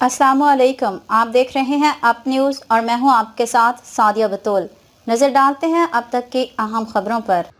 अस्सलामुअलैकुम, आप देख रहे हैं अप न्यूज़ और मैं हूं आपके साथ सादिया बतौल। नज़र डालते हैं अब तक की अहम खबरों पर।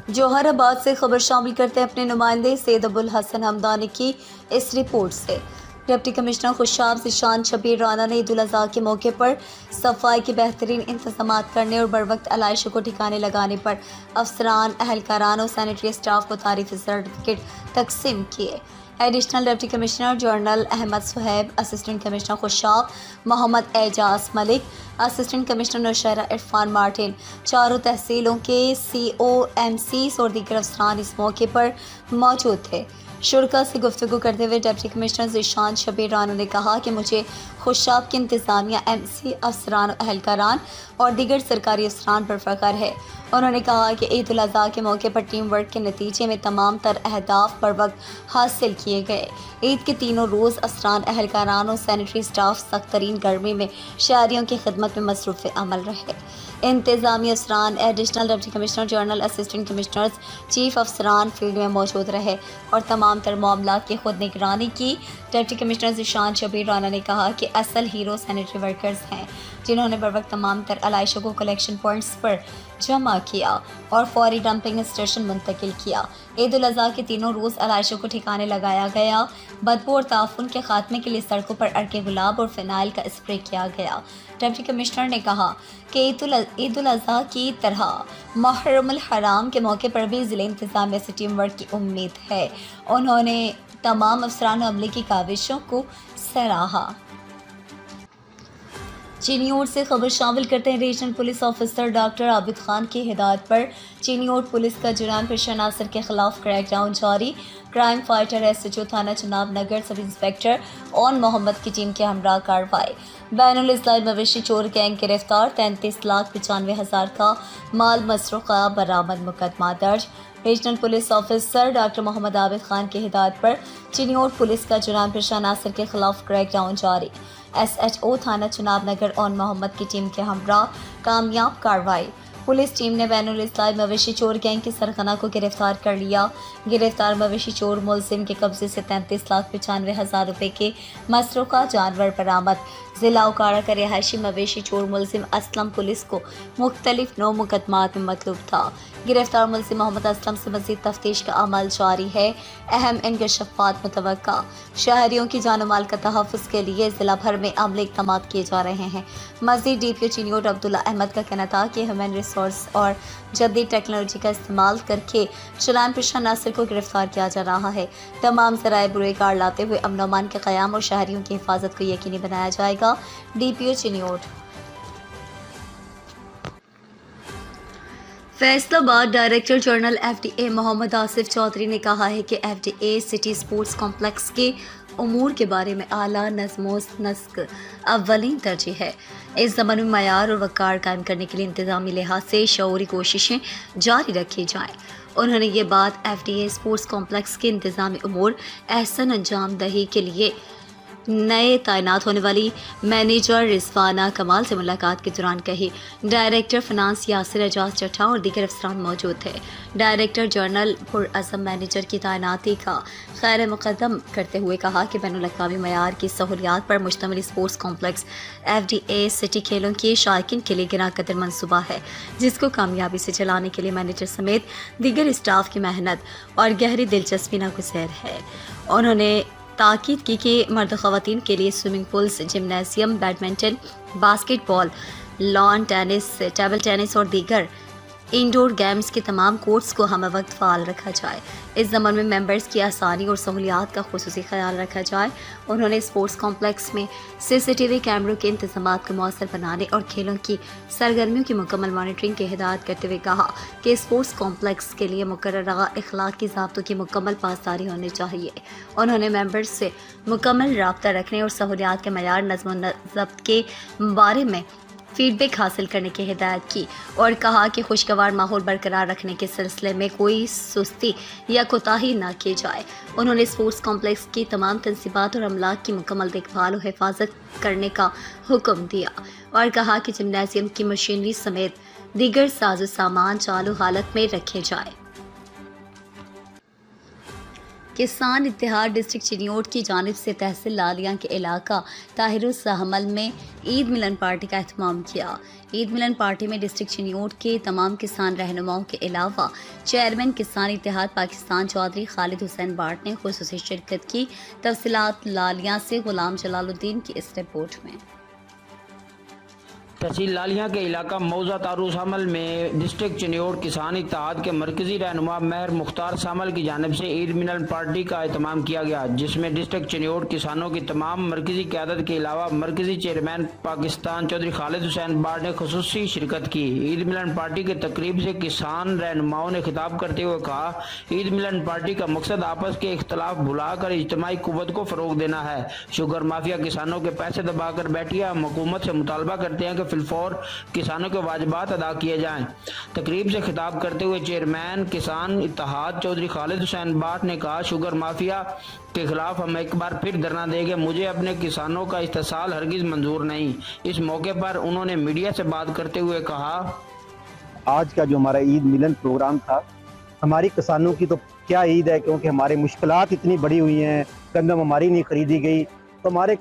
जौहराबाद से खबर शामिल करते हैं अपने नुमाइंदे सैयद अबुल हसन हमदानी की इस रिपोर्ट से। डिप्टी कमिश्नर खुशाब ज़ीशान शबीर राना ने ईद उल अज़हा के मौके पर सफाई के बेहतरीन इंतजाम करने और बर वक्त आलाइशों को ठिकाने लगाने पर अफसरान, अहलकारान और सैनिटरी स्टाफ को तारीफ़ी सर्टिफिकेट तकसीम किए। Additional deputy commissioner general Ahmad Suhaib, assistant commissioner Khushab Muhammad Ejaz Malik, assistant commissioner Nowshera Irfan Martin, चारों तहसीलों के COMCs और दीगर अफसरान इस मौके पर मौजूद थे। शुरका से गुफ्तगू करते हुए डिप्टी कमिश्नर ज़ीशान शबीर राना ने कहा कि मुझे खुशाब की इंतज़ामिया, MC, अफसरान, अहलकारान और दीगर सरकारी अफसरान पर फ़ख्र है। उन्होंने कहा कि ईद उल अज़हा के मौके पर टीम वर्क के नतीजे में तमाम तर अहदाफ पर वक्त हासिल किए गए। ईद के तीनों रोज़ अफसरान, अहलकारान और सैनिटरी स्टाफ सख्त तरीन गर्मी में शहरियों की खिदमत में मसरूफ़ अमल रहे। इंतज़ामी अफसरान, additional deputy commissioner, general assistant commissioners, chief अफसरान फील्ड में मौजूद रहे और तमाम तर मामलात की खुद निगरानी की। डिप्टी कमिश्नर ज़ीशान शबीर राना ने कहा कि असल हीरो सैनिटरी वर्कर्स हैं, जिन्होंने बर वक्त तमाम तर आलाइशों को कलेक्शन पॉइंट्स पर जमा किया और फौरी डंपिंग स्टेशन मुंतकिल किया। ईद उल अज़हा के तीनों रोज़ आलाइशों को ठिकाने लगाया गया। बदबू और ताफुन के खात्मे के लिए सड़कों पर अड़के गुलाब और फिनाइल का स्प्रे किया गया। डिप्टी कमिश्नर ने कहा कि ईद उल अज़हा की तरह मुहर्रमुल हराम के मौके पर भी ज़िले इंतज़ामिया से टीम वर्क की उम्मीद है। उन्होंने तमाम अफसरान अमले की काविशों को सराहा। चिनियोट से खबर शामिल करते हैं। Regional police officer doctor Abid Khan की हिदायत पर चिनियोट पुलिस का जुरान पेशा नासिर के खिलाफ क्रैकडाउन जारी। क्राइम फाइटर SHO थाना चुनाव नगर सब इंस्पेक्टर ओन मोहम्मद की टीम के हमरा कार्रवाई। बैनुल इस्लामी मवेशी चोर गैंग गिरफ्तार। 33,95,000 का माल मसरूक़ा बरामद। मुकदमा दर्ज। Regional police officer doctor Muhammad Abid Khan की हिदायत पर चिनियोट पुलिस का जुरान पेशा नासिर के खिलाफ क्रैकडाउन जारी। SHO थाना चुनाव नगर ओन मोहम्मद की टीम के हमरा कामयाब कार्रवाई। पुलिस टीम ने बैनुल इस्लामी मवेशी चोर गैंग के सरगना को गिरफ्तार कर लिया। गिरफ्तार मवेशी चोर मुलजिम के कब्जे से 33,95,000 रुपये के मसरूक़ा जानवर बरामद। ज़िला उकाड़ा का रिहायशी मवेशी चोर मुलजिम असलम पुलिस को मुख्तलिफ 9 मुकदमात में मतलूब था। गिरफ्तार मुलजिम मोहम्मद असलम से मज़ीद तफ्तीश का अमल जारी है। अहम इंकशाफात मुतवक्का। शहरियों की जान माल का तहफ़्फ़ुज़ के लिए ज़िला भर में अमले इक़दाम किए जा रहे हैं। मज़ीद DPO चिनियोट अब्दुल्ला अहमद का कहना था कि ह्यूमन रिसोर्स और जदीद टेक्नोलॉजी का इस्तेमाल करके जुरान पेशा नासिर को गिरफ्तार किया जा रहा है। तमाम ज़राए बुरोकार लाते हुए अमन अमान के क़याम और शहरियों की हिफाजत को यकीनी बनाया जाएगा। DPO Chiniot. Faisalabad director general FDA Muhammad Asif Chaudhry ने कहा है कि FDA सिटी स्पोर्ट्स कॉम्प्लेक्स के उमूर के बारे में आला नज़्मो नस्क अव्वलीन तरजीह है। इस ज़मानी मयार और वक़ार कायम करने के लिए इंतज़ामी लिहाज से शऊरी कोशिशें जारी रखी जाएँ। उन्होंने ये बात FDA स्पोर्ट्स कॉम्प्लेक्स के इंतज़ामी उमूर एहसन अंजाम दही के लिए नए तैनात होने वाली मैनेजर रिजवाना कमाल से मुलाकात के दौरान कही। डायरेक्टर फिनांस यासिर एजाज चट्टा और दीगर अफसरान मौजूद थे। डायरेक्टर जनरल पुरअज़म मैनेजर की तैनाती का खैर मुक़द्दम करते हुए कहा कि बैनुल-अक़वामी मयार की सहूलियात पर मुश्तमिल स्पोर्ट्स कॉम्प्लेक्स FDA सिटी खेलों के शायकीन के लिए गिरा कदर मनसूबा है, जिसको कामयाबी से चलाने के लिए मैनेजर समेत दीगर स्टाफ की मेहनत और गहरी दिलचस्पी नागुज़ैर है। उन्होंने ताकीद की कि मर्द ख़वातीन के लिए swimming pools, gymnasium, badminton, basketball, lawn tennis, table tennis और दीगर इंडोर गेम्स के तमाम कोर्ट्स को हम वक्त फ़ाल रखा जाए। इस ज़मान में मेंबर्स की आसानी और सहूलियात का खुसूसी ख्याल रखा जाए। उन्होंने स्पोर्ट्स कॉम्प्लेक्स में CCTV कैमरों के इंतज़ामात को मौसर बनाने और खेलों की सरगर्मियों की मुकम्मल मॉनिटरिंग की हिदायत करते हुए कहा कि स्पोर्ट्स कॉम्प्लेक्स के लिए मुकर्ररा इखलाकी ज़ाब्तों की मुकम्मल पासदारी होनी चाहिए। उन्होंने मेंबर्स से मुकम्मल राब्ता रखने और सहूलियात के मयार, नज़्म व ज़ब्त के बारे में फीडबैक हासिल करने की हिदायत की और कहा कि खुशगवार माहौल बरकरार रखने के सिलसिले में कोई सुस्ती या कोताही न की जाए। उन्होंने स्पोर्ट्स कॉम्प्लेक्स की तमाम तंसीबात और अमलाक की मुकम्मल देखभाल और हिफाजत करने का हुक्म दिया और कहा कि जिमनेशियम की मशीनरी समेत दीगर साजो सामान चालू हालत में रखे जाए। किसान इत्तेहाद डिस्ट्रिक्ट चिन्योट की जानिब से तहसील लालियां के इलाका ताहिरुस्सहमल में ईद मिलन पार्टी का एहतमाम किया। ईद मिलन पार्टी में डिस्ट्रिक्ट चिन्योट के तमाम किसान रहनुमाओं के अलावा चेयरमैन किसान इत्तेहाद पाकिस्तान चौधरी खालिद हुसैन बाट ने खुसूसी शिरकत की। तफसीलात लालियां से गुलाम जलालुद्दीन की इस रिपोर्ट में। तहसील लालियां के इलाका मौजा तारुसमल में डिस्ट्रिक्ट चिन्योट किसान इत्तेहाद के मरकजी रहनुमा महर मुख्तार सामल की जानिब से ईद मिलन पार्टी का एहतमाम किया गया, जिसमें डिस्ट्रिक्ट चिन्योट किसानों की तमाम मरकजी क़यादत के अलावा मरकजी चेयरमैन पाकिस्तान चौधरी खालिद हुसैन बाट ने खुसूसी शिरकत की। ईद मिलन पार्टी के तकरीब से किसान रहनुमाओं ने खिताब करते हुए कहा, ईद मिलन पार्टी का मकसद आपस के इख्तलाफ भुलाकर इज्तिमाई कुव्वत को फ़रोग देना है। शुगर माफिया किसानों के पैसे दबाकर बैठी है। हम हुकूमत से मुतालबा करते हैं कि फिलफौर किसानों के वाजिबात अदा किए जाएं। तकरीब से खिताब करते हुए चेयरमैन किसान इत्तेहाद चौधरी खालिद हुसैन बाट ने कहा, शुगर माफिया के खिलाफ हम एक बार फिर धरना देंगे। मुझे अपने किसानों का इस्तेसाल हरगिज मंजूर नहीं। इस मौके पर उन्होंने मीडिया से बात करते हुए कहा, आज का जो हमारा ईद मिलन प्रोग्राम था, हमारी किसानों की तो क्या ईद है, क्योंकि हमारे मुश्किलात इतनी बड़ी हुई हैं, गंदम हमारी नहीं खरीदी गई, तो हमारे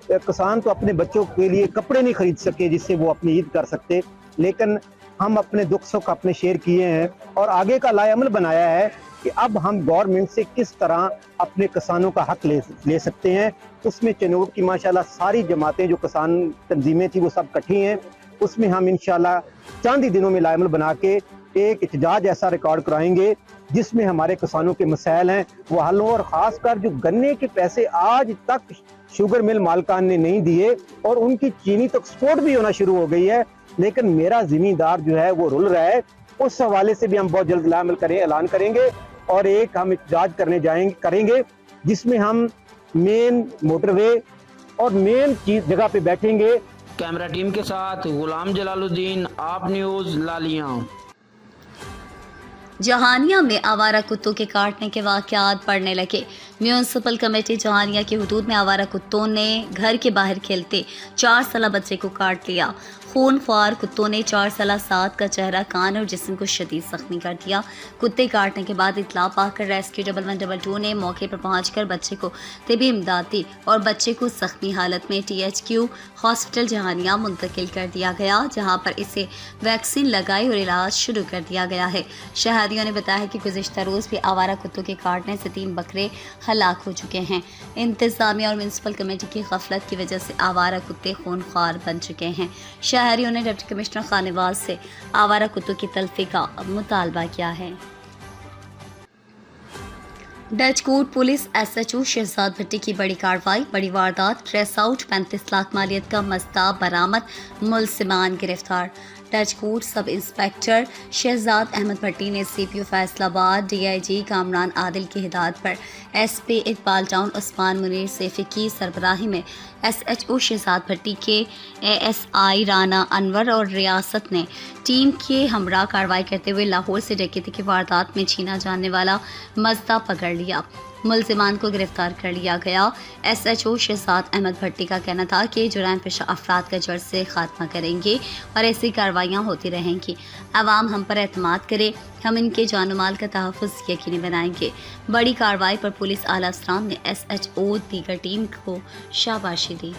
किसान तो अपने बच्चों के लिए कपड़े नहीं खरीद सके जिससे वो अपनी ईद कर सकते। लेकिन हम अपने दुख सुख अपने शेयर किए हैं और आगे का लाएअमल बनाया है कि अब हम गवर्नमेंट से किस तरह अपने किसानों का हक ले सकते हैं। उसमें चिन्योट की माशाल्लाह सारी जमातें जो किसान तंजीमें थी वो सब इकट्ठी हैं। उसमें हम इंशाल्लाह चंद ही दिनों में लाएअमल बना के एक एहतजाज ऐसा रिकॉर्ड कराएंगे जिसमें हमारे किसानों के मसाइल हैं वो हल हो। और ख़ासकर जो गन्ने के पैसे आज तक शुगर मिल मालकान ने नहीं दिए और उनकी चीनी तो एक्सपोर्ट भी होना शुरू हो गई है, लेकिन मेरा ज़मींदार जो है वो रुल रहा है। उस हवाले से भी हम बहुत जल्द लाएअमल ऐलान करेंगे और एक हम एहतजाज करेंगे जिसमें हम मेन मोटरवे और मेन जगह पे बैठेंगे। कैमरा टीम के साथ गुलाम जलालुद्दीन, आप न्यूज़ लालियां। जहानिया में आवारा कुत्तों के काटने के वाक़यात बढ़ने लगे। म्यूनसिपल कमेटी जहानिया की हुदूद में आवारा कुत्तों ने घर के बाहर खेलते 4 साल बच्चे को काट लिया। खूनख्वार कुत्तों ने 4 साल साद का चेहरा, कान और जिस्म को शदीद जख्मी कर दिया। कुत्ते काटने के बाद इतला पाकर रेस्क्यू 1112 ने मौके पर पहुंचकर बच्चे को तिबी इमदाद दी और बच्चे को जख्मी हालत में THQ हॉस्पिटल जहानिया मुंतकिल कर दिया गया, जहां पर इसे वैक्सीन लगाई और इलाज शुरू कर दिया गया है। शहरियों ने बताया कि गुज़िश्ता रोज़ भी आवारा कुत्तों के काटने से 3 बकरे हलाक हो चुके हैं। इंतज़ामिया और म्यूनसिपल कमेटी की गफलत की वजह से आवारा कुत्ते खूनख्वार बन चुके हैं। शहरियों ने डिप्टी कमिश्नर खानेवाल से आवारा कुत्तों की तल्फी का मुतालबा किया है। डचकोट पुलिस SHO शहजाद भट्टी की बड़ी कार्रवाई, बड़ी वारदात, ट्रेस आउट, 35 लाख मालियत का मस्ता बरामद, मुलजिमान गिरफ्तार। डचकोट सब इंस्पेक्टर शहजाद अहमद भट्टी ने CPO फैसलाबाद DIG कामरान आदिल की हिदायत पर SP इकबाल टाउन उस्मान मुनीर सैफी की सरबराही में SHO शहजाद भट्टी के ASI राना अनवर और रियासत ने टीम के हमरा कार्रवाई करते हुए लाहौर से डकैती की वारदात में छीना जाने वाला मजदा पकड़ लिया। मुलजिमान को गिरफ्तार कर लिया गया। SHO शहजाद अहमद भट्टी का कहना था कि जुर्म पेशा अफराद का जड़ से खात्मा करेंगे और ऐसी कार्रवाइयाँ होती रहेंगी। अवाम हम पर एतमाद करे, हम इनके जान माल का तहफ़्फ़ुज़ यकीनी बनाएंगे। बड़ी कार्रवाई पर पुलिस आला अफसरान ने SHO दीगर टीम को शाबाशी दी।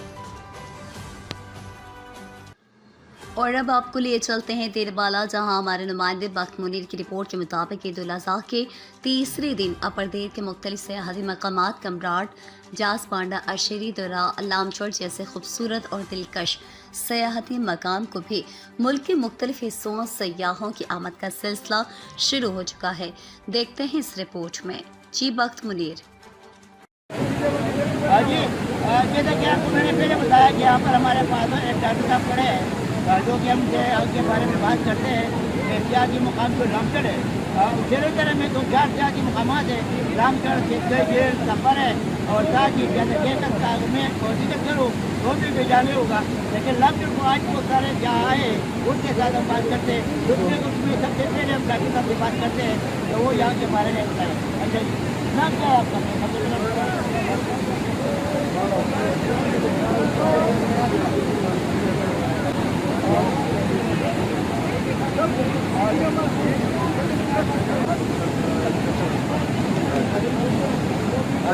और अब आपको लिए चलते हैं तेरबाला, जहां हमारे नुमाइंदे बख्त मुनीर की रिपोर्ट के मुताबिक ईद उल अज़हा के तीसरे दिन अपरदेर के मुख्तलिफ सयाहती मकामात कमराट, जास पांडा, अशरी दरा, लामचौड़ जैसे खूबसूरत और दिलकश सयाहती मकाम को भी मुल्क के मुख्तलिफ हिस्सों सयाहों की आमद का सिलसिला शुरू हो चुका है। देखते हैं इस रिपोर्ट में। जी बख्त मुनीर। जैसा कि आपको मैंने पहले बताया कि यहाँ पर हमारे पास एक डॉक्टर साहब खड़े हैं जो कि हम के बारे में बात करते हैं। सियासी मुकाम जो रामगढ़ है, जरूर में 2-4 सियासी मकाम है। रामगढ़ जेल सफ़र है और ताकि जैसे मैं कोशिश करूँ तो भी जाने होगा, लेकिन रामगढ़ को आज बहुत सारे जहाँ आए उनके साथ हम बात करते हैं। उसमें सबसे पहले हम डॉक्टर साहब से बात करते हैं तो वो यहाँ के बारे में बताएं। अच्छा जी, नाम क्या है आपका?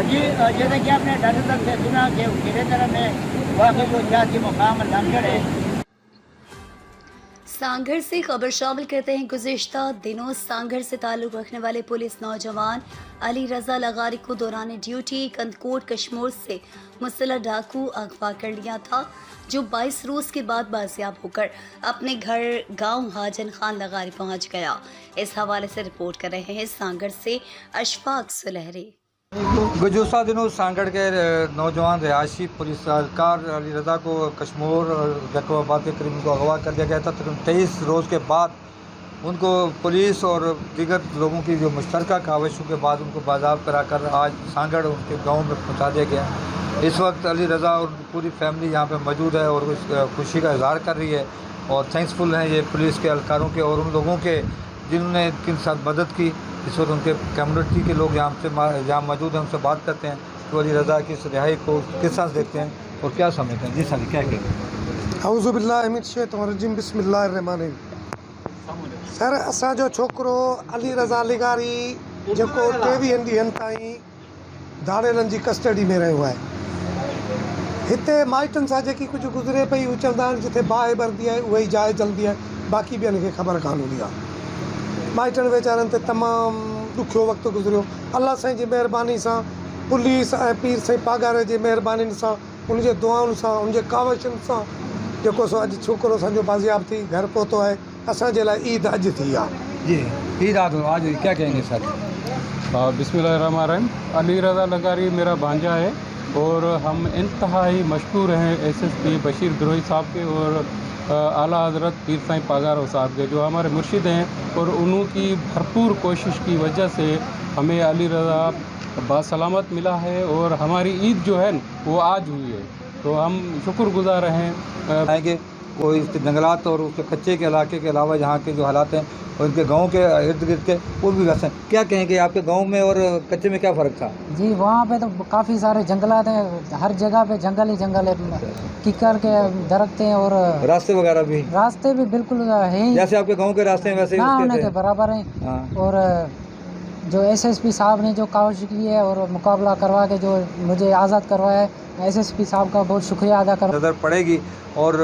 जी जैसे कि आपने डॉक्टर साहब से सुना कि मेरे तरफ में वाकई जो सियासी मुकाम लमजड़ है। सांगड़ से खबर शामिल करते हैं। गुज़िश्ता दिनों सांगड़ से ताल्लुक़ रखने वाले पुलिस नौजवान अली रज़ा लगारी को दौरान ड्यूटी कंदकोट कश्मीर से मुसल्लह डाकू अगवा कर लिया था, जो 22 रोज़ के बाद बाजियाब होकर अपने घर गांव हाजन खान लगारी पहुंच गया। इस हवाले से रिपोर्ट कर रहे हैं सांगड़ से अशफाक सुलहरी। गुज़श्ता दिनों सांगड़ के नौजवान रिहायशी पुलिस एहलकार अली रज़ा को कश्मीर जकोबाद के करीब उनको अगवा कर दिया गया था। तकरीबन 23 रोज़ के बाद उनको पुलिस और दीगर लोगों की जो मुश्तरका काविशों के बाद उनको बाज़ाब कराकर आज सांगड़ उनके गांव में पहुंचा दिया गया। इस वक्त अली रज़ा और पूरी फैमिली यहाँ पे मौजूद है और उस खुशी का इजहार कर रही है और थैंक्सफुल हैं ये पुलिस के एहलकारों के और उन लोगों के जिन्होंने इनके साथ मदद की। इस वक्त उनके कम्युनिटी के लोग यहाँ मौजूद हैं, उनसे बात करते हैं कि अली रज़ा की इस रिहाई को किस तरह देखते हैं और क्या समझते हैं। जी सर क्या कहेंगे? औज़ु बिल्लाहि मिनश शैतानिर रजीम, बिस्मिल्लाहिर रहमानिर रहीम। सर असांजो छोकिरो अली रज़ा लिगारी जेको 23 ॾींहंनि ताईं धाड़ेलनि जी कस्टडी में रहियो आहे, हिते माइटनि सां जेकी कुझु गुज़रे पई उहे चवंदा आहिनि जिथे बाहि भरंदी आहे उहा ई जाइ जलंदी आहे, बाक़ी ॿियनि खे ख़बर कान हूंदी आहे। माइटनि वीचारनि ते तमामु ॾुखियो वक़्तु गुज़रियो। अलाह साईं जी महिरबानी सां, पुलिस ऐं पीर साईं पागारे जी महिरबानी सां, उनजे दुआउनि सां, उनजे कावशनि सां जेको सो अॼु छोकिरो असांजो बाज़ियाब थी घर पहुतो आहे। असांजे लाइ ईद अॼु थी आहे। जी ईद आज क्या कहेंगे सर? बिस्मिल्लाहिर्रहमानिर्रहीम। अली रज़ा लगारी मेरा भांजा है और हम इंतहाई मशहूर हैं SSP बशीर द्रोही साहब के और आला हज़रत पीर साईं पागारो साहब के, जो हमारे मुर्शिद हैं और उनकी भरपूर कोशिश की वजह से हमें अली रज़ा बासलामत मिला है और हमारी ईद जो है वो आज हुई है, तो हम शुक्रगुज़ार हैं कि वो इस जंगलात और उसके कच्चे के इलाके के अलावा यहाँ के जो हालात हैं और इनके गांव के इर्द गिर्द के वो भी वैसे हैं। क्या कहेंगे आपके गांव में और कच्चे में क्या फ़र्क था? जी वहाँ पे तो काफ़ी सारे जंगलात हैं, हर जगह पे जंगल ही जंगल है, कीकर के दरख्त हैं और रास्ते वगैरह भी? रास्ते भी बिल्कुल है ही, जैसे आपके गांव के रास्ते हैं वैसे ही होने के बराबर हैं। और जो SSP साहब ने जो काविश की है और मुकाबला करवा के जो मुझे आज़ाद करवाया है, SSP साहब का बहुत शुक्रिया अदा कर। नज़र पड़ेगी और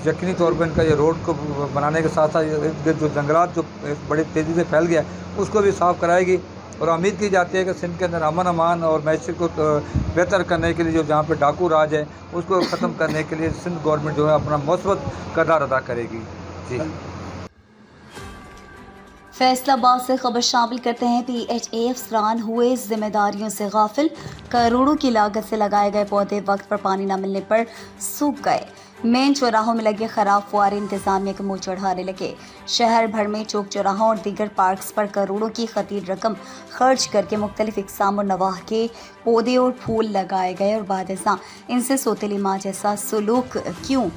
यकीनी तौर पर इनका ये रोड को बनाने के साथ साथ जो जंगलात जो बड़ी तेज़ी से फैल गया उसको भी साफ़ कराएगी और उम्मीद की जाती है कि सिंध के अंदर अमन अमान और मैशर को बेहतर करने के लिए जो जहाँ पे डाकू राज है उसको ख़त्म करने के लिए सिंध गवर्नमेंट जो है अपना मुस्बत किरदार अदा करेगी। जी फैसलाबाद से खबर शामिल करते हैं। PHA अफसरान हुए जिम्मेदारियों से गाफिल, करोड़ों की लागत से लगाए गए पौधे वक्त पर पानी न मिलने पर सूख गए। मेन चौराहों में लगे खराब फुआरे इंतजामिया के मुंह चढ़ाने लगे। शहर भर में चौक चौराहों और दीगर पार्क्स पर करोड़ों की खतीर रकम खर्च करके मुख्तलिफ इकसाम और नवाह के पौधे और फूल लगाए गए और बादशाह इनसे सोतेली माँ जैसा सलूक क्यों?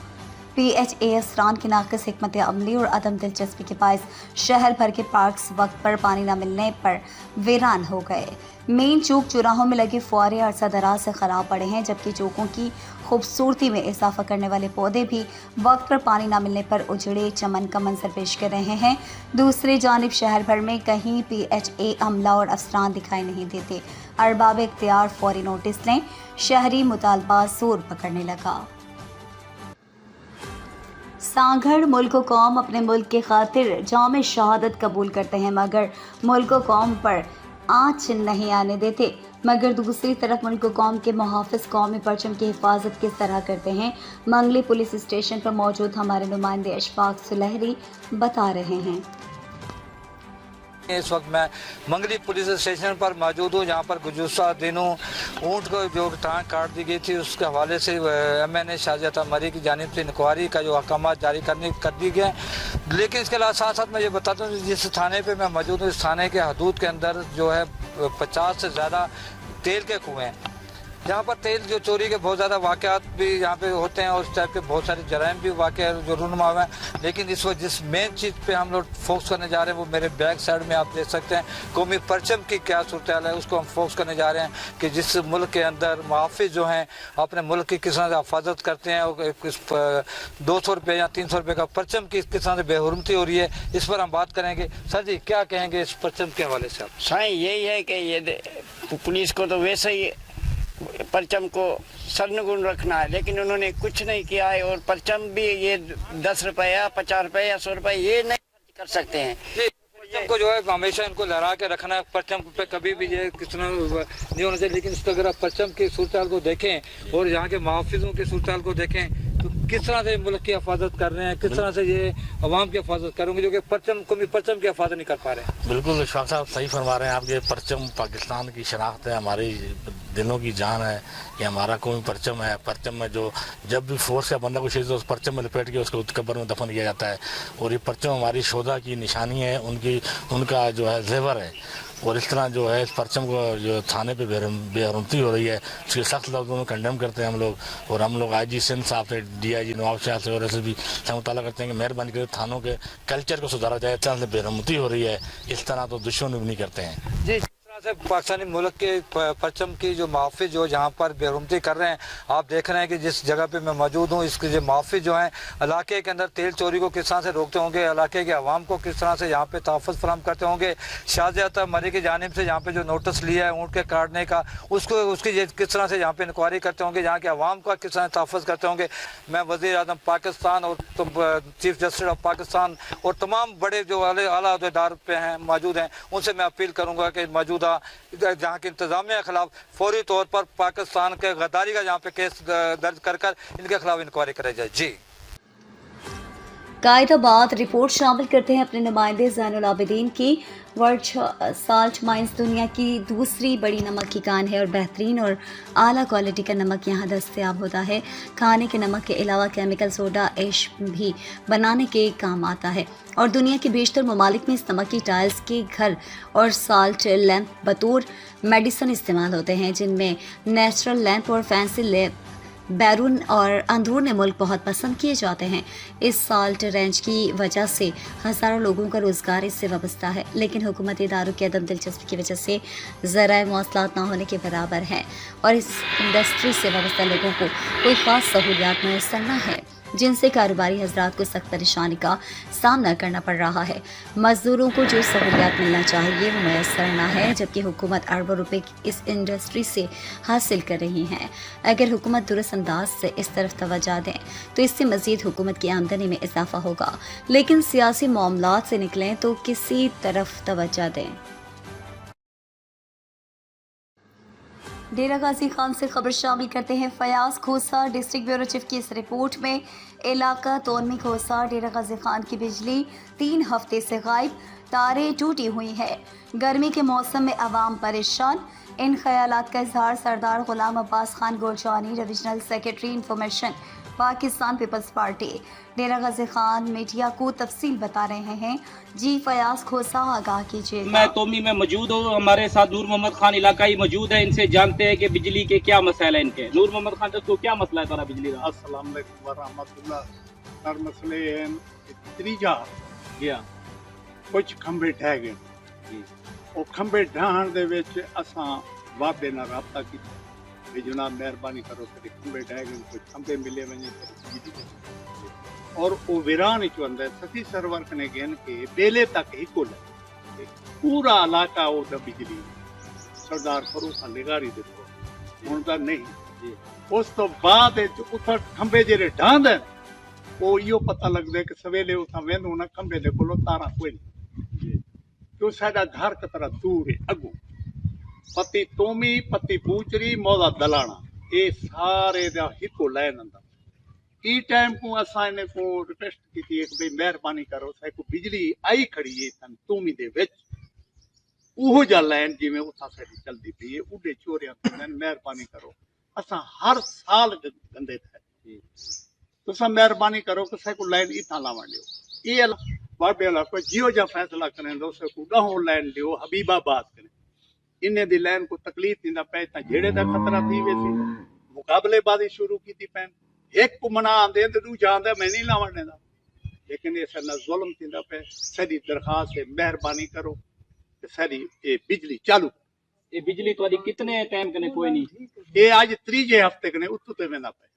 PHA अफसरान की नाक़िस हिकमत अमली और अदम दिलचस्पी के बायस शहर भर के पार्क्स वक्त पर पानी न मिलने पर वीरान हो गए। मेन चौक चौराहों में लगे फुआरे अरसा दराज से ख़राब पड़े हैं, जबकि चौकों की खूबसूरती में इजाफा करने वाले पौधे भी वक्त पर पानी न मिलने पर उजड़े चमन का मंजर पेश कर रहे हैं। दूसरी जानिब शहर भर में कहीं PHA अमला और अफसरान दिखाई नहीं देते। अरबाब इख्तियार फौरी नोटिस लें, शहरी मुतालबा जोर पकड़ने लगा। सांगड़ मुल्क और कौम अपने मुल्क की खातिर जाम शहादत कबूल करते हैं, मगर मुल्क और कौम पर आँच नहीं आने देते। मगर दूसरी तरफ मुल्क और कौम के मुहाफ़िज़ कौमी परचम की हिफाजत किस तरह करते हैं, मंगली पुलिस स्टेशन पर मौजूद हमारे नुमाइंदे अशफाक सुलहरी बता रहे हैं। इस वक्त मैं मंगली पुलिस स्टेशन पर मौजूद हूँ, जहाँ पर गुज़श्ता दिनों ऊँट को जो टांग काट दी गई थी उसके हवाले से MNA शाहज़ादा मरी की जानिब से इंक्वायरी का जो अहकाम जारी कर दी गए। लेकिन इसके अलावा साथ साथ मैं ये बताता हूँ जिस थाने पे मैं मौजूद हूँ, इस थाने के हदूद के अंदर जो है 50 से ज़्यादा तेल के कुएँ हैं यहाँ पर तेल जो चोरी के बहुत ज़्यादा वाक़यात भी यहाँ पे होते हैं और उस टाइप के बहुत सारे जराइम भी वाक़ जो रूनुमा हुए हैं। लेकिन इस वक्त जिस मेन चीज़ पे हम लोग फोकस करने जा रहे हैं वो मेरे बैक साइड में आप देख सकते हैं कौमी परचम की क्या सूरत हाल है, उसको हम फोकस करने जा रहे हैं कि जिस मुल्क के अंदर मुहाफ़िज़ जो हैं अपने मुल्क की किस तरह से हिफाजत करते हैं और 200 रुपये या 300 रुपये का परचम की किस तरह से बेहुरमती हो रही है, इस पर हम बात करेंगे। सर जी क्या कहेंगे इस परचम के हवाले से आप? साईं यही है कि ये पुलिस को तो वैसे ही परचम को सरनगुण रखना है, लेकिन उन्होंने कुछ नहीं किया है। और परचम भी ये 10 रुपया 50 रुपये या 100 रुपये ये नहीं खर्च कर सकते हैं। परचम को जो है हमेशा इनको लहरा के रखना है, परचम पे कभी भी ये किस तरह नहीं होना चाहिए। लेकिन इस पर अगर आप परचम की सूरत हाल को देखें और यहाँ के मुहाफ़िज़ों की सूरत हाल को देखें तो किस तरह से मुल्क की हिफाजत कर रहे हैं, किस तरह से ये अवाम की हिफाजत करेंगे जो कि परचम की हिफाजत नहीं कर पा रहे हैं। बिल्कुल इशफाक साहब सही फरमा रहे हैं आप। ये परचम पाकिस्तान की शनाख्त है, हमारी दिलों की जान है कि हमारा कौमी परचम है। परचम में जो जब भी फोर्स का बंदा को शहीद हो उस परचम में लपेट के उसको कब्र में दफन किया जाता है। और ये परचम हमारी शोधा की निशानी है, उनका जो है जेवर है। और इस तरह जो है इस परचम को जो थाने पे बेहरमती हो रही है उसके सख्त लफ्ज़ों में कंडेम करते हैं हम लोग। और हम लोग IG सिंध साहब से, DIG नवाब शाह से और SSB से मुताला करते हैं कि मेहरबानी करके थानों के कल्चर को सुधारा जाए। इस तरह से बेहरमती हो रही है, इस तरह तो दुश्मन भी नहीं करते हैं जी। से पाकिस्तानी मुल्क के परचम की जो मुहाफ़िज़ जो जहाँ पर बेरुमती कर रहे हैं, आप देख रहे हैं कि जिस जगह पे मैं मौजूद हूँ इसके जो मुहाफ़िज़ जो हैं इलाके के अंदर तेल चोरी को किस तरह से रोकते होंगे, इलाके के अवाम को किस तरह से यहाँ पे तहफ़्फ़ुज़ फराहम करते होंगे। शाहज़ादा मरी की जानिब से यहाँ पे जो नोटिस लिया है ऊँट के काटने का उसकी किस तरह से यहाँ पे इंक्वायरी करते होंगे, यहाँ के अवाम का किस तरह तहफ़्फ़ुज़ करते होंगे। मैं वज़ीर-ए-आज़म पाकिस्तान और चीफ जस्टिस ऑफ पाकिस्तान और तमाम बड़े जो आला अहदेदार पे हैं मौजूद हैं उनसे मैं अपील करूँगा कि मौजूदा जहाँ के इंतज़ामिया के खिलाफ फौरी तौर पर पाकिस्तान के गद्दारी का जहाँ पे केस दर्ज कर इनके खिलाफ इंक्वायरी कराई जाए जी। कायदाबाद रिपोर्ट शामिल करते हैं अपने नुमाइंदे ज़ैनुल आबिदीन की। वर्ल्ड साल्ट माइंस दुनिया की दूसरी बड़ी नमक की कान है और बेहतरीन और आला क्वालिटी का नमक यहाँ दस्तयाब होता है। खाने के नमक के अलावा केमिकल सोडा ऐश भी बनाने के काम आता है और दुनिया के बेशतर ममालिक में इस नमक की टाइल्स के घर और साल्ट लैंप बतौर मेडिसिन इस्तेमाल होते हैं, जिनमें नेचुरल लैंप और फैंसी लैंप बैरून और अंदरूनी मुल्क बहुत पसंद किए जाते हैं। इस साल्ट रेंज की वजह से हज़ारों लोगों का रोज़गार इससे वाबस्ता है, लेकिन हुकूमती इदारों की अदम दिलचस्पी की वजह से ज़राए मौसलात ना होने के बराबर है और इस इंडस्ट्री से वाबस्ता लोगों को कोई ख़ास सहूलियात मैसर न है, जिनसे कारोबारी हजरात को सख्त परेशानी का सामना करना पड़ रहा है। मज़दूरों को जो सहूलियात मिलना चाहिए वो मैसर न है, जबकि हुकूमत अरबों रुपए इस इंडस्ट्री से हासिल कर रही है। अगर हुकूमत दुरुस्त अंदाज से इस तरफ तवज्जो दें तो इससे मज़ीद हुकूमत की आमदनी में इजाफा होगा, लेकिन सियासी मामलात से निकलें तो किसी तरफ तवज्जो दें। डेरा गाजी खान से खबर शामिल करते हैं। फयाज खोसा डिस्ट्रिक्ट ब्यूरो चीफ की इस रिपोर्ट में इलाका तोनमी खोसा डेरा गाजी खान की बिजली 3 हफ्ते से गायब, तारें टूटी हुई है। गर्मी के मौसम में आवाम परेशान। इन ख्यालात का इजहार Sardar Ghulam Abbas Khan Gorgani, divisional secretary information Pakistan Peoples Party Dera Ghazi Khan media को तफसील बता रहे हैं। जी फयाज खोसा आगाह कीजिए। मैं तोमी में मौजूद हूँ, हमारे साथ नूर मोहम्मद खान इलाकाई मौजूद है, इनसे जानते हैं कि बिजली के क्या मसले हैं इनके। नूर मोहम्मद खान दोस्तों क्या मसला है तारा बिजली का? अस्सलाम वालेकुम व रहमतुल्लाह। सर मसले हैं त्रीजा कुछ खंबे ढह गए, वो खंबे ढहण दे विच असां वादे नाल राबता कीता भी जनाब मेहरबानी करो कि खंबे ढह गए, कुछ खंबे मिले वने और वो वीरान चो अंदर सती सरवर कने गन के बेले तक ही कोल पूरा इलाका वो बिजली सरदार फरूख निगारी दितो हुण दा नहीं। उस तो बाद उथा खंबे जेरे ढांद वो यो पता लगदा कि सवेले उथा वेंदो ना खंबे दे कोलो तारा कोई नहीं, तो साडा घर कतरा दूर है अगू पति तोमी पति बूचरी मौदा दलाना ये सारे दा हिको लैन अंदर ई टाइम को असां इने को रिक्वेस्ट की थी कि भाई मेहरबानी करो साई को बिजली आई खड़ी है तन तोमी दे विच उहो जा लैन जिवें उथा साडी चलदी पई है उडे चोरियां तन मेहरबानी करो असां हर साल गंदे थे तुसां मेहरबानी करो कि साई को लैन इथा लावण दियो। ये बाबे ला कोई जियो जा फैसला करें दो से को गहो लैन दियो हबीबाबाद करें इन्हें दी लैन को तकलीफ थींदा पे ता झेड़े दा खतरा थी वेसी मुकाबलेबाजी शुरू कीती पैन एक को मना आंदे ते दूजा आंदा मैं नहीं लावण देंदा लेकिन ये सना जुल्म थींदा पे सदी दरखास्त है मेहरबानी करो ते सदी ये बिजली चालू ये बिजली तो कितने टाइम कने कोई नहीं ये आज त्रीजे हफ्ते कने उत्तू ते वेंदा पे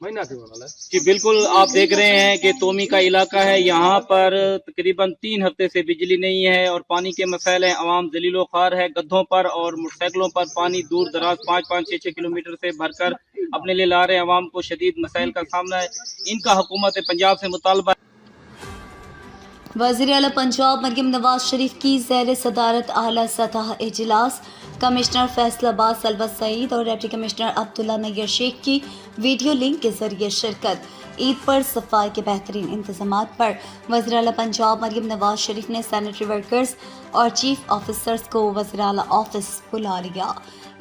महीना के वाला जी बिल्कुल आप देख रहे हैं कि तोमी का इलाका है, यहाँ पर तकरीबन 3 हफ्ते से बिजली नहीं है और पानी के मसाइल हैं। आवाम जलीलो ख्वार है, गड्ढों पर और मोटरसाइकिलों पर पानी दूर दराज 5-5, 6 किलोमीटर से भरकर अपने लिए ला रहे हैं। आवाम को शदीद मसाइल का सामना है। इनका हुकूमत पंजाब से मुतालबा। वज़ीर आला पंजाब मरियम नवाज शरीफ की ज़ेर सदारत आला सतह इजलास कमिश्नर फैसलाबाद सलवत सईद और डिप्टी कमिश्नर अब्दुल्ला नैयर शेख की वीडियो लिंक के जरिए शिरकत। ईद पर सफाई के बेहतरीन इंतजामात पर वज़ीर आला पंजाब मरियम नवाज शरीफ ने सैनिटरी वर्कर्स और चीफ ऑफिसर्स को वज़ीर आला ऑफिस बुला लिया।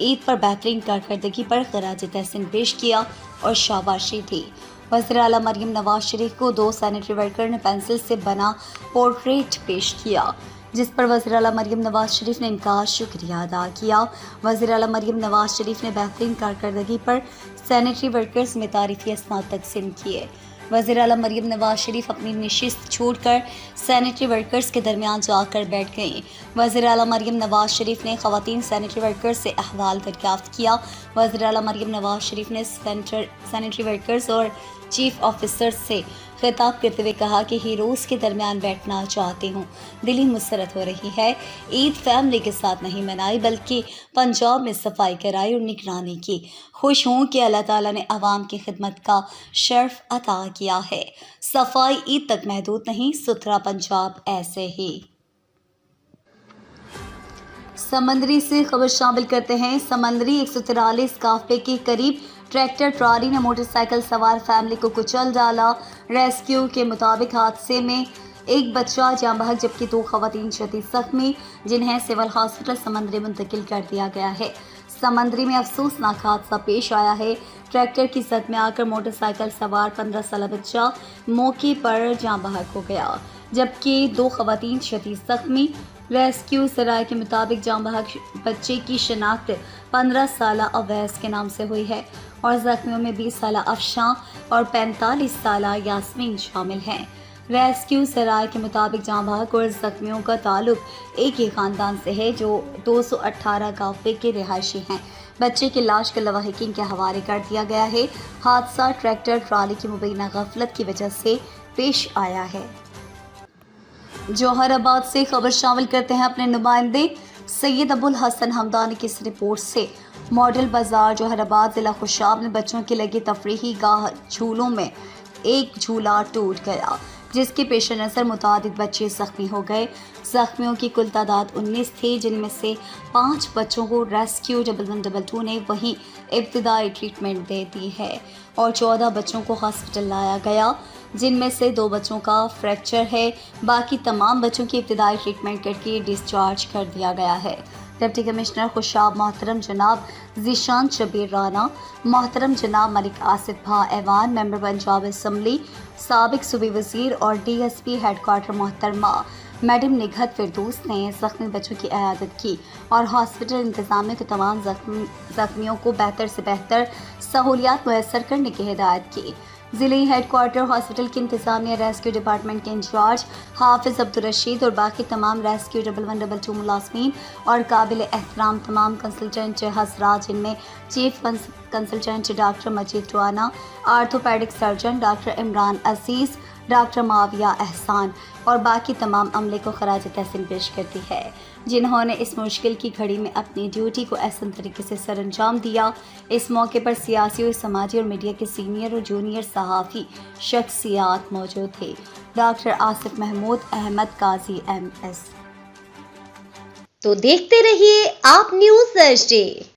ईद पर बेहतरीन कारकर्दगी पर खराज तहसीन पेश किया और शाबाशी दी। वज़ीर आला मरियम नवाज शरीफ को 2 सैनिटरी वर्कर ने पेंसिल से बना पोर्ट्रेट पेश किया, जिस पर वज़ीर आला मरियम नवाज शरीफ ने इनका शुक्रिया अदा किया। वज़ीर आला मरियम नवाज शरीफ ने बेहतरीन कारकर्दगी पर सैनिटरी वर्कर्स में तारीफ़ी अस्नाद तकसीम किए। वज़ीर आला मरियम नवाज शरीफ अपनी नशिस्त छोड़कर सैनिटरी वर्कर्स के दरमियान जाकर बैठ गईं। वज़ीर आला मरियम नवाज शरीफ ने ख़वातीन सैनिटरी वर्कर्स से अहवाल दरियाफ्त किया। वज़ीर आला मरियम नवाज शरीफ ने सैनिटरी वर्कर्स और चीफ ऑफिसर्स से खिताब करते हुए कहा कि हीरोज़ के दरमियान बैठना चाहती हूँ। दिली मुसरत हो रही है। ईद फैमिली के साथ नहीं मनाई बल्कि पंजाब में सफाई कराई और निगरानी की। खुश हूँ कि अल्लाह ताला ने आवाम की खिदमत का शर्फ अता किया है। सफाई ईद तक महदूद नहीं, सुथरा पंजाब ऐसे ही। समंदरी से खबर शामिल करते हैं। समंदरी 143 काफले के करीब ट्रैक्टर ट्रॉली ने मोटरसाइकिल सवार फैमिली को कुचल डाला। रेस्क्यू के मुताबिक हादसे में एक बच्चा जाँ बहक जबकि 2 खवातीन शदीद जख्मी, जिन्हें सिविल हॉस्पिटल समंदरी मुंतकिल कर दिया गया है। समंदरी में अफसोसनाक हादसा पेश आया है। ट्रैक्टर की जद में आकर मोटरसाइकिल सवार 15 साल बच्चा मौके पर जाँ बहक हो गया, जबकि 2 खवातीन शदीद जख्मी। रेस्क्यू सराय के मुताबिक जाँ बहक बच्चे की शनाख्त 15 साल अवैस के नाम से हुई है और जख्मियों में 20 साल अफशां और 45 साल यास्मीन शामिल हैं। रेस्क्यू सराय के मुताबिक जाँ बहक और जख्मियों का ताल्लुक एक ही ख़ानदान से है जो 218 काफले के रिहायशी हैं। बच्चे की लाश को लवाहिकीन के हवाले कर दिया गया है। हादसा ट्रैक्टर ट्राली की मुबैना गफलत की वजह से पेश आया है। जौहराबाद से खबर शामिल करते हैं अपने नुमाइंदे सैयद अबुल हसन हमदानी की इस रिपोर्ट से। मॉडल बाजार जौहराबाद जिला खुशाब में बच्चों की लगी तफरीही गाह झूलों में एक झूला टूट गया, जिसके पेश नज़र मुतादिद बच्चे जख्मी हो गए। जख्मियों की कुल तादाद 19 थी, जिनमें से 5 बच्चों को रेस्क्यू 1122 ने वहीं इब्तिदाई ट्रीटमेंट दे दी है और 14 बच्चों को हॉस्पिटल लाया गया, जिनमें से 2 बच्चों का फ्रैक्चर है। बाकी तमाम बच्चों की इब्तिदाई ट्रीटमेंट करके डिस्चार्ज कर दिया गया है। डिप्टी कमिश्नर खुशाब मोहतरम जनाब ज़ीशान शबीर राना, मोहतरम जनाब मलिक आसिफ भा ऐवान, मेंबर पंजाब असम्बली, साबिक सूबी वज़ीर और DSP हेडक्वार्टर मोहतरमा मैडम निघत फिरदौस ने ज़ख्मी बच्चों की इयादत की और हॉस्पिटल इंतज़ामिया को तमाम ज़ख्मियों को बेहतर से बेहतर सहूलियात मुयस्सर करने की हिदायत की। ज़िले हेडक्वार्टर हॉस्पिटल की इंतज़ामिया रेस्क्यू डिपार्टमेंट के इंचार्ज हाफिज़ अब्दुल रशीद और बाकी तमाम रेस्क्यू 1122 मुलाज़मीन और काबिल एहतराम तमाम कंसल्टेंट हज़रात, जिनमें चीफ कंसल्टेंट डॉक्टर मजीद रवाना, आर्थोपेडिक सर्जन डॉक्टर इमरान अजीज़, डॉक्टर माविया एहसान और बाकी तमाम अमले को खराज तहसीन पेश करती है, जिन्होंने इस मुश्किल की घड़ी में अपनी ड्यूटी को अहसन तरीके से सरअंजाम दिया। इस मौके पर सियासी और समाजी और मीडिया के सीनियर और जूनियर सहाफ़ी शख्सियात मौजूद थे। डॉक्टर आसिफ महमूद अहमद काजी MS। तो देखते रहिए आप न्यूज़ एचडी।